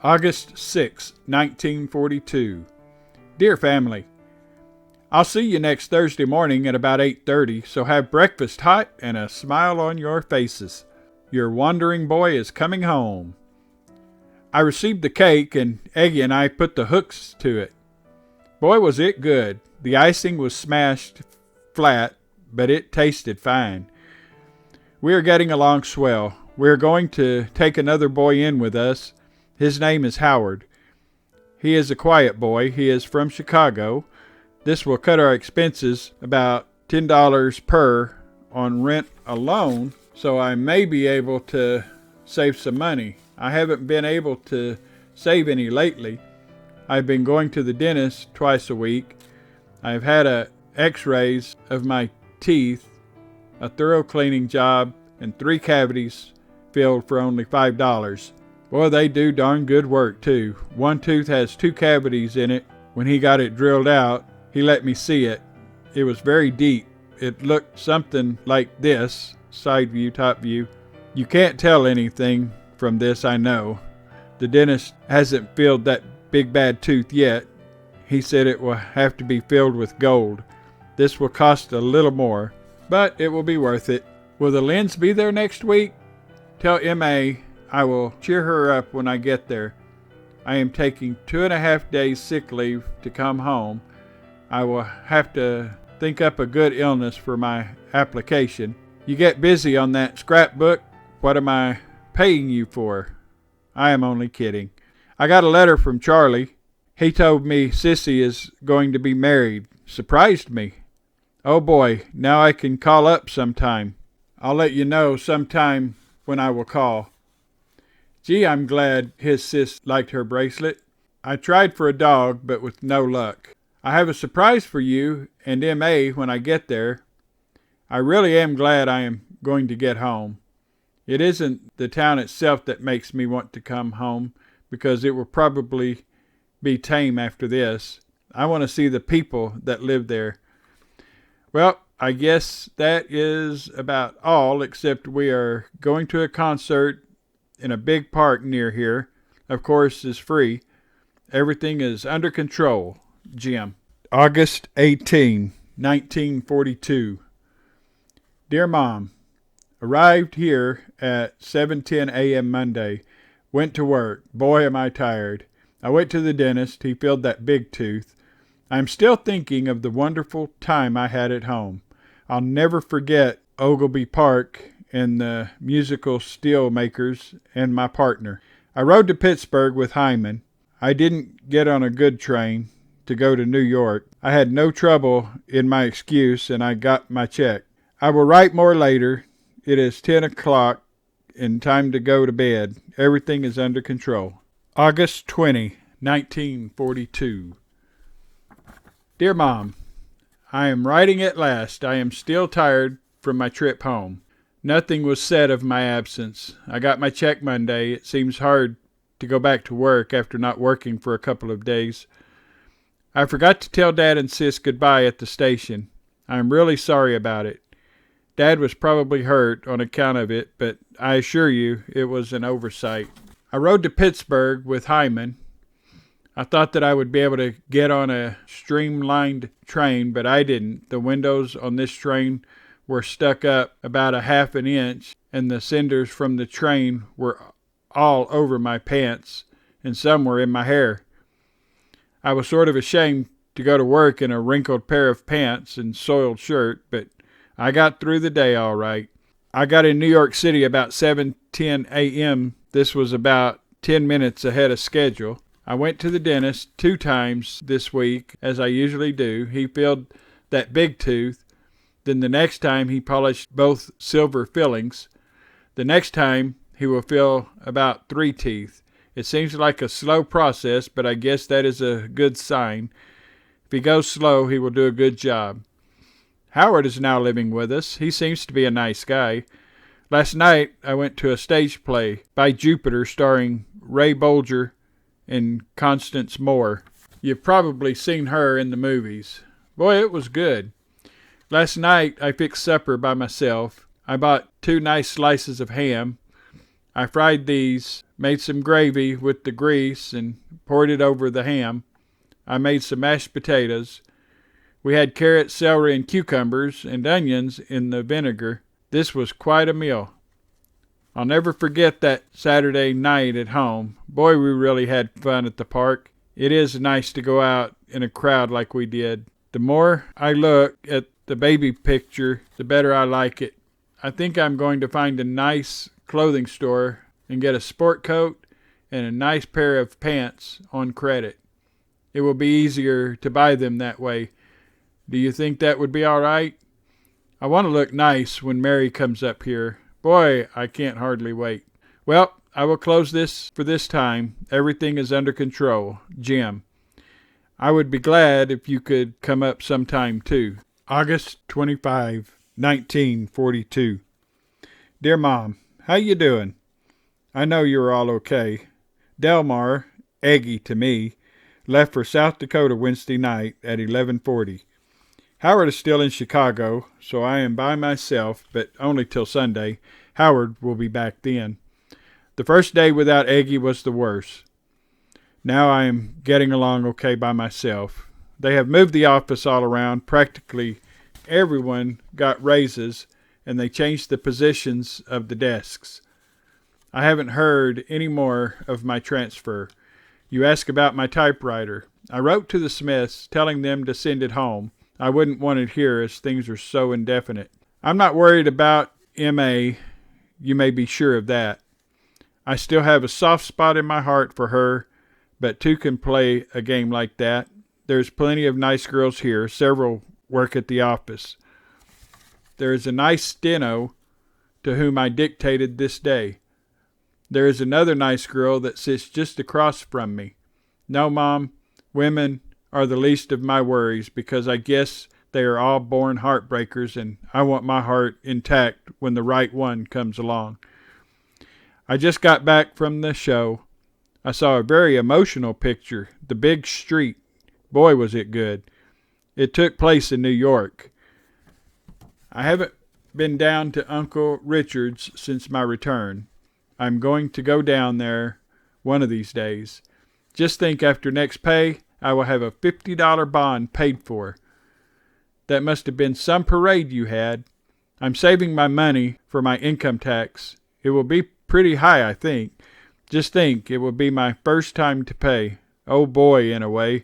August 6, 1942. Dear family, I'll see you next Thursday morning at about 8:30, so have breakfast hot and a smile on your faces. Your wandering boy is coming home. I received the cake, and Eggy and I put the hooks to it. Boy, was it good. The icing was smashed flat, but it tasted fine. We are getting along swell. We are going to take another boy in with us. His name is Howard. He is a quiet boy. He is from Chicago. This will cut our expenses about $10 per on rent alone, so I may be able to save some money. I haven't been able to save any lately. I've been going to the dentist twice a week. I've had x-rays of my teeth, a thorough cleaning job, and 3 cavities filled for only $5. Boy, they do darn good work, too. One tooth has 2 cavities in it. When he got it drilled out, he let me see it. It was very deep. It looked something like this, side view, top view. You can't tell anything from this, I know. The dentist hasn't filled that big bad tooth yet. He said it will have to be filled with gold. This will cost a little more, but it will be worth it. Will the Lynns be there next week? Tell M.A. I will cheer her up when I get there. I am taking 2.5 days sick leave to come home. I will have to think up a good illness for my application. You get busy on that scrapbook. What am I paying you for? I am only kidding. I got a letter from Charlie. He told me Sissy is going to be married. Surprised me. Oh boy, now I can call up sometime. I'll let you know sometime when I will call. Gee, I'm glad his sis liked her bracelet. I tried for a dog, but with no luck. I have a surprise for you and M.A. when I get there. I really am glad I am going to get home. It isn't the town itself that makes me want to come home, because it will probably be tame after this. I want to see the people that live there. Well, I guess that is about all, except we are going to a concert in a big park near here. Of course, it's free. Everything is under control. Jim. August 18, 1942. Dear Mom, arrived here at 7:10 a.m. Monday. Went to work. Boy, am I tired. I went to the dentist. He filled that big tooth. I'm still thinking of the wonderful time I had at home. I'll never forget Ogleby Park and the musical steel makers and my partner. I rode to Pittsburgh with Hyman. I didn't get on a good train to go to New York. I had no trouble in my excuse, and I got my check. I will write more later. It is 10 o'clock and time to go to bed. Everything is under control. August 20, 1942. Dear Mom, I am writing at last. I am still tired from my trip home. Nothing was said of my absence. I got my check Monday. It seems hard to go back to work after not working for a couple of days. I forgot to tell Dad and Sis goodbye at the station. I am really sorry about it. Dad was probably hurt on account of it, but I assure you it was an oversight. I rode to Pittsburgh with Hyman. I thought that I would be able to get on a streamlined train, but I didn't. The windows on this train were stuck up about a half an inch, and the cinders from the train were all over my pants, and some were in my hair. I was sort of ashamed to go to work in a wrinkled pair of pants and soiled shirt, but I got through the day all right. I got in New York City about 7:10 a.m. This was about 10 minutes ahead of schedule. I went to the dentist 2 times this week, as I usually do. He filled that big tooth. Then the next time he polished both silver fillings. The next time he will fill about 3 teeth. It seems like a slow process, but I guess that is a good sign. If he goes slow, he will do a good job. Howard is now living with us. He seems to be a nice guy. Last night I went to a stage play by Jupiter starring Ray Bolger and Constance Moore. You've probably seen her in the movies. Boy, it was good. Last night I fixed supper by myself. I bought 2 nice slices of ham. I fried these, made some gravy with the grease, and poured it over the ham. I made some mashed potatoes. We had carrots, celery, and cucumbers, and onions in the vinegar. This was quite a meal. I'll never forget that Saturday night at home. Boy, we really had fun at the park. It is nice to go out in a crowd like we did. The more I look at the baby picture, the better I like it. I think I'm going to find a nice clothing store and get a sport coat and a nice pair of pants on credit. It will be easier to buy them that way. Do you think that would be all right? I want to look nice when Mary comes up here. Boy, I can't hardly wait. Well, I will close this for this time. Everything is under control. Jim. I would be glad if you could come up sometime too. August 25, 1942. Dear Mom, how you doing? I know you're all okay. Delmar, Eggy to me, left for South Dakota Wednesday night at 11:40. Howard is still in Chicago, so I am by myself, but only till Sunday. Howard will be back then. The first day without Eggy was the worst. Now I am getting along okay by myself. They have moved the office all around. Practically everyone got raises, and they changed the positions of the desks. I haven't heard any more of my transfer. You ask about my typewriter. I wrote to the Smiths telling them to send it home. I wouldn't want it here as things are so indefinite. I'm not worried about M.A. You may be sure of that. I still have a soft spot in my heart for her, but two can play a game like that. There's plenty of nice girls here. Several work at the office. There is a nice steno to whom I dictated this day. There is another nice girl that sits just across from me. No, Mom, women are the least of my worries because I guess they are all born heartbreakers, and I want my heart intact when the right one comes along. I just got back from the show. I saw a very emotional picture, The Big Street. Boy, was it good. It took place in New York. I haven't been down to Uncle Richard's since my return. I'm going to go down there one of these days. Just think, after next pay, I will have a $50 bond paid for. That must have been some parade you had. I'm saving my money for my income tax. It will be pretty high, I think. Just think, it will be my first time to pay. Oh boy, in a way.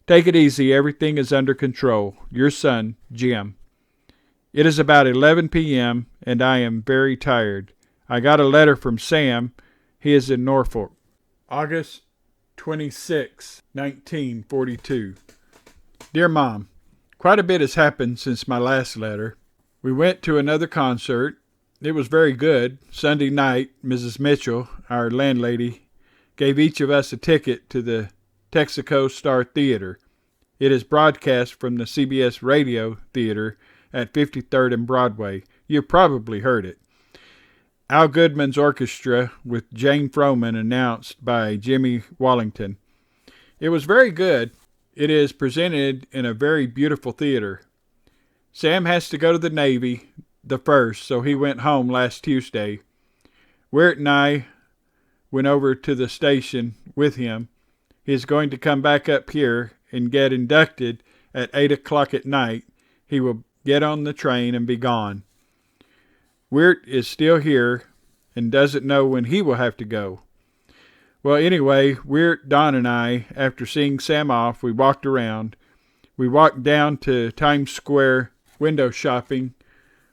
Take it easy. Everything is under control. Your son, Jim. It is about 11 p.m., and I am very tired. I got a letter from Sam. He is in Norfolk. August 26, 1942. Dear Mom, quite a bit has happened since my last letter. We went to another concert. It was very good. Sunday night, Mrs. Mitchell, our landlady, gave each of us a ticket to the Texaco Star Theater. It is broadcast from the CBS Radio Theater at 53rd and Broadway. You've probably heard it. Al Goodman's orchestra with Jane Froman announced by Jimmy Wallington. It was very good. It is presented in a very beautiful theater. Sam has to go to the Navy the 1st, so he went home last Tuesday. Wirt and I went over to the station with him. He is going to come back up here and get inducted at 8 o'clock at night. He will get on the train and be gone. Wirt is still here and doesn't know when he will have to go. Well, anyway, Wirt, Don, and I, after seeing Sam off, we walked around. We walked down to Times Square window shopping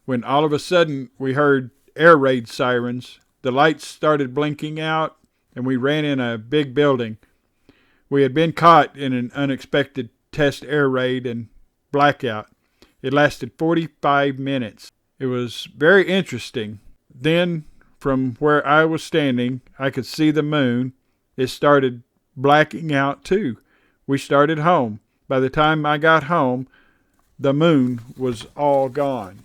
when all of a sudden we heard air raid sirens. The lights started blinking out, and we ran in a big building. We had been caught in an unexpected test air raid and blackout. It lasted 45 minutes. It was very interesting. Then, from where I was standing, I could see the moon. It started blacking out too. We started home. By the time I got home, the moon was all gone.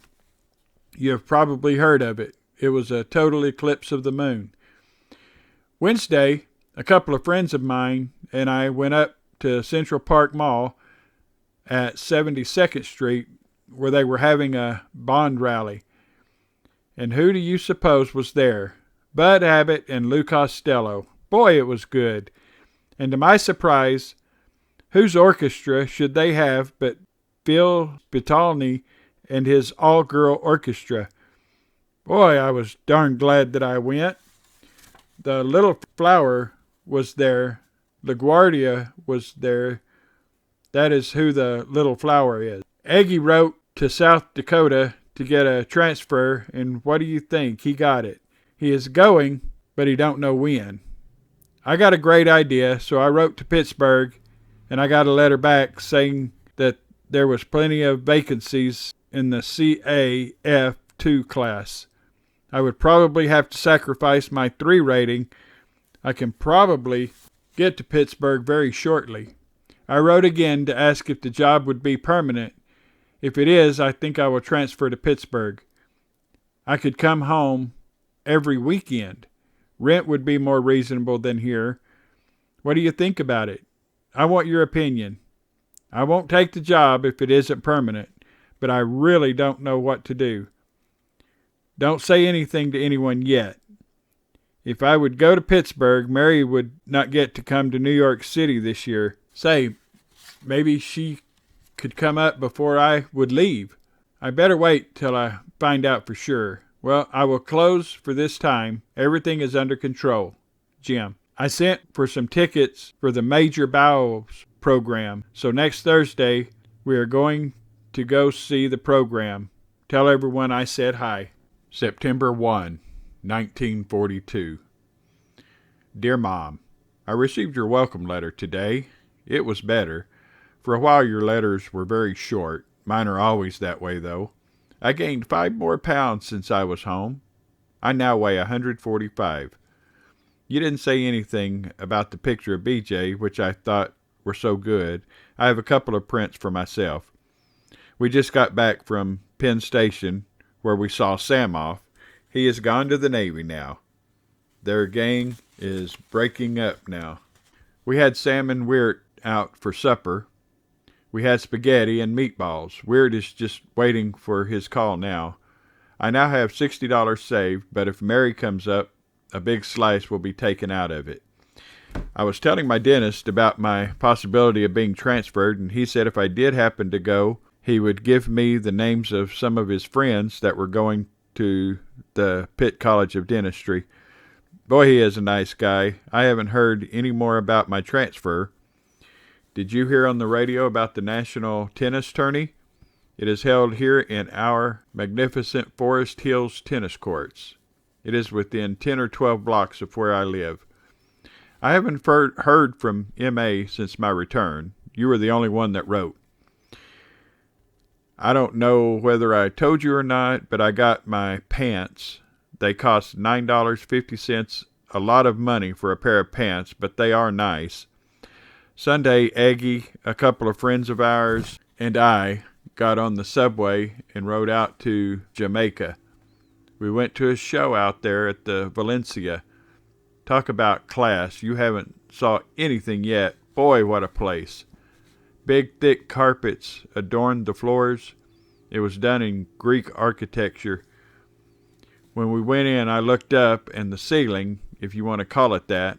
You have probably heard of it. It was a total eclipse of the moon. Wednesday, a couple of friends of mine and I went up to Central Park Mall at 72nd Street where they were having a bond rally. And who do you suppose was there? Bud Abbott and Lou Costello. Boy, it was good. And to my surprise, whose orchestra should they have but Phil Spitalny and his all-girl orchestra? Boy, I was darn glad that I went. The Little Flower was there. LaGuardia was there. That is who the Little Flower is. Aggie wrote to South Dakota to get a transfer, and what do you think? He got it. He is going, but he don't know when. I got a great idea, so I wrote to Pittsburgh, and I got a letter back saying that there was plenty of vacancies in the CAF2 class. I would probably have to sacrifice my 3 rating. I can probably get to Pittsburgh very shortly. I wrote again to ask if the job would be permanent. If it is, I think I will transfer to Pittsburgh. I could come home every weekend. Rent would be more reasonable than here. What do you think about it? I want your opinion. I won't take the job if it isn't permanent, but I really don't know what to do. Don't say anything to anyone yet. If I would go to Pittsburgh, Mary would not get to come to New York City this year. Say, maybe she could come up before I would leave. I better wait till I find out for sure. Well, I will close for this time. Everything is under control. Jim. I sent for some tickets for the Major Bowles program, so next Thursday we are going to go see the program. Tell everyone I said hi. September 1, 1942. Dear Mom, I received your welcome letter today. It was better. For a while your letters were very short. Mine are always that way, though. I gained 5 more pounds since I was home. I now weigh 145. You didn't say anything about the picture of BJ, which I thought were so good. I have a couple of prints for myself. We just got back from Penn Station, where we saw Sam off. He has gone to the Navy now. Their gang is breaking up now. We had Sam and Weird out for supper. We had spaghetti and meatballs. Weird is just waiting for his call now. I now have $60 saved, but if Mary comes up, a big slice will be taken out of it. I was telling my dentist about my possibility of being transferred, and he said if I did happen to go, he would give me the names of some of his friends that were going to the Pitt College of Dentistry. Boy, he is a nice guy. I haven't heard any more about my transfer. Did you hear on the radio about the National Tennis Tourney? It is held here in our magnificent Forest Hills tennis courts. It is within 10 or 12 blocks of where I live. I haven't heard from M.A. since my return. You were the only one that wrote. I don't know whether I told you or not, but I got my pants. They cost $9.50, a lot of money for a pair of pants, but they are nice. Sunday, Aggie, a couple of friends of ours, and I got on the subway and rode out to Jamaica. We went to a show out there at the Valencia. Talk about class. You haven't saw anything yet. Boy, what a place. Big, thick carpets adorned the floors. It was done in Greek architecture. When we went in, I looked up, and the ceiling, if you want to call it that,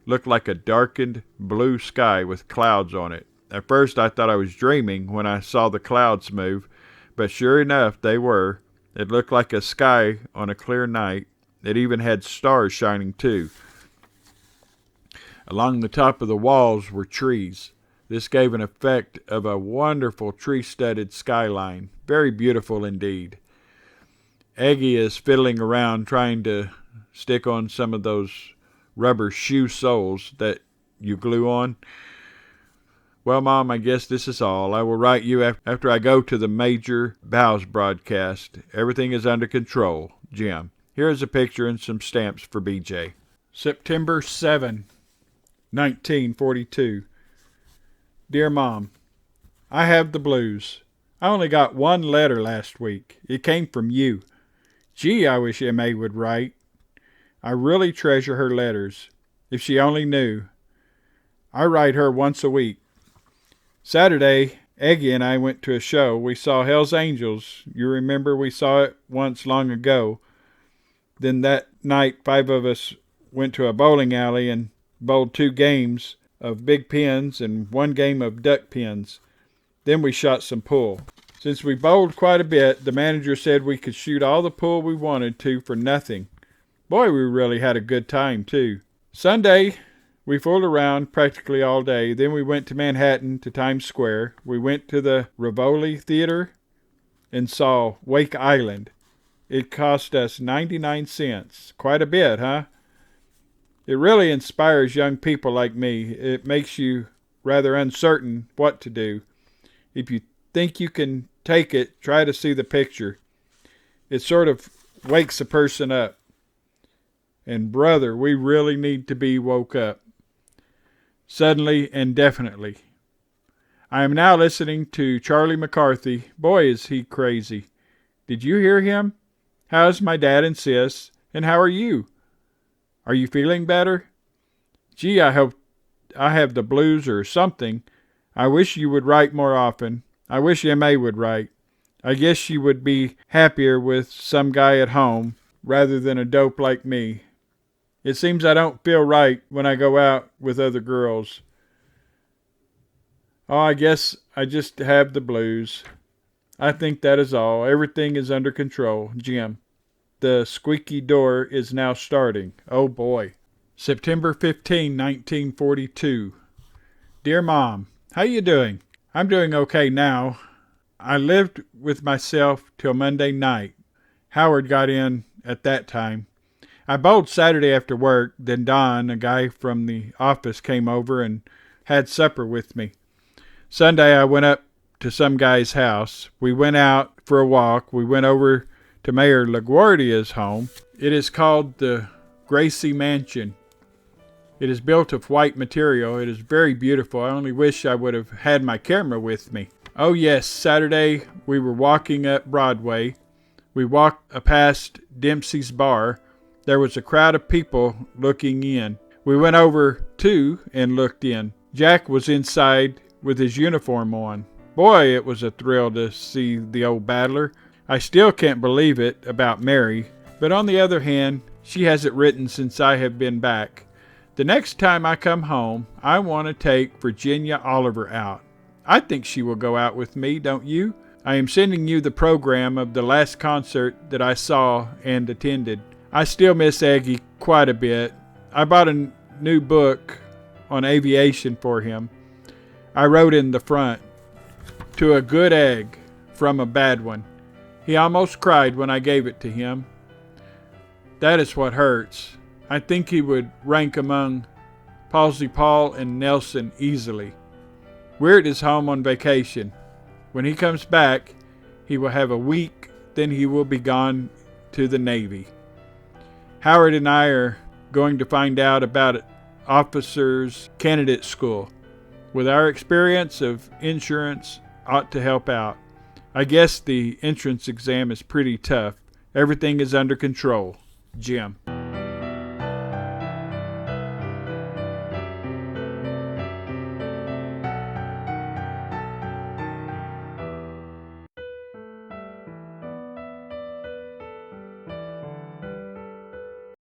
looked like a darkened blue sky with clouds on it. At first, I thought I was dreaming when I saw the clouds move, but sure enough, they were. It looked like a sky on a clear night. It even had stars shining too. Along the top of the walls were trees. This gave an effect of a wonderful tree-studded skyline. Very beautiful indeed. Aggie is fiddling around trying to stick on some of those rubber shoe soles that you glue on. Well, Mom, I guess this is all. I will write you after I go to the Major Bowles broadcast. Everything is under control. Jim. Here is a picture and some stamps for BJ. September 7, 1942. Dear Mom, I have the blues. I only got 1 letter last week. It came from you. Gee, I wish M.A. would write. I really treasure her letters. If she only knew. I write her once a week. Saturday, Aggie and I went to a show. We saw Hell's Angels. You remember we saw it once long ago. Then that night, 5 of us went to a bowling alley and bowled 2 games of big pins and 1 game of duck pins. Then we shot some pool. Since we bowled quite a bit, the manager said we could shoot all the pool we wanted to for nothing. Boy, we really had a good time, too. Sunday, we fooled around practically all day. Then we went to Manhattan to Times Square. We went to the Rivoli Theater and saw Wake Island. It cost us 99 cents. Quite a bit, huh? It really inspires young people like me. It makes you rather uncertain what to do. If you think you can take it, try to see the picture. It sort of wakes a person up. And brother, we really need to be woke up. Suddenly and definitely. I am now listening to Charlie McCarthy. Boy, is he crazy. Did you hear him? How's my dad and sis? And how are you? Are you feeling better? Gee, I hope I have the blues or something. I wish you would write more often. I wish M.A. would write. I guess she would be happier with some guy at home rather than a dope like me. It seems I don't feel right when I go out with other girls. Oh, I guess I just have the blues. I think that is all. Everything is under control. Jim. The squeaky door is now starting. Oh boy. September 15, 1942. Dear Mom, how you doing? I'm doing okay now. I lived with myself till Monday night. Howard got in at that time. I bowled Saturday after work. Then Don, a guy from the office, came over and had supper with me. Sunday I went up to some guy's house. We went out for a walk. We went over to Mayor LaGuardia's home. It is called the Gracie Mansion. It is built of white material. It is very beautiful. I only wish I would have had my camera with me. Oh yes, Saturday we were walking up Broadway. We walked past Dempsey's Bar. There was a crowd of people looking in. We went over too and looked in. Jack was inside with his uniform on. Boy, it was a thrill to see the old battler. I still can't believe it about Mary, but on the other hand, she hasn't written since I have been back. The next time I come home, I want to take Virginia Oliver out. I think she will go out with me, don't you? I am sending you the program of the last concert that I saw and attended. I still miss Aggie quite a bit. I bought a new book on aviation for him. I wrote in the front, "To a good egg from a bad one." He almost cried when I gave it to him. That is what hurts. I think he would rank among Palsy Paul and Nelson easily. We're at his home on vacation. When he comes back, he will have a week, then he will be gone to the Navy. Howard and I are going to find out about officers' candidate school. With our experience of insurance, ought to help out. I guess the entrance exam is pretty tough. Everything is under control. Jim.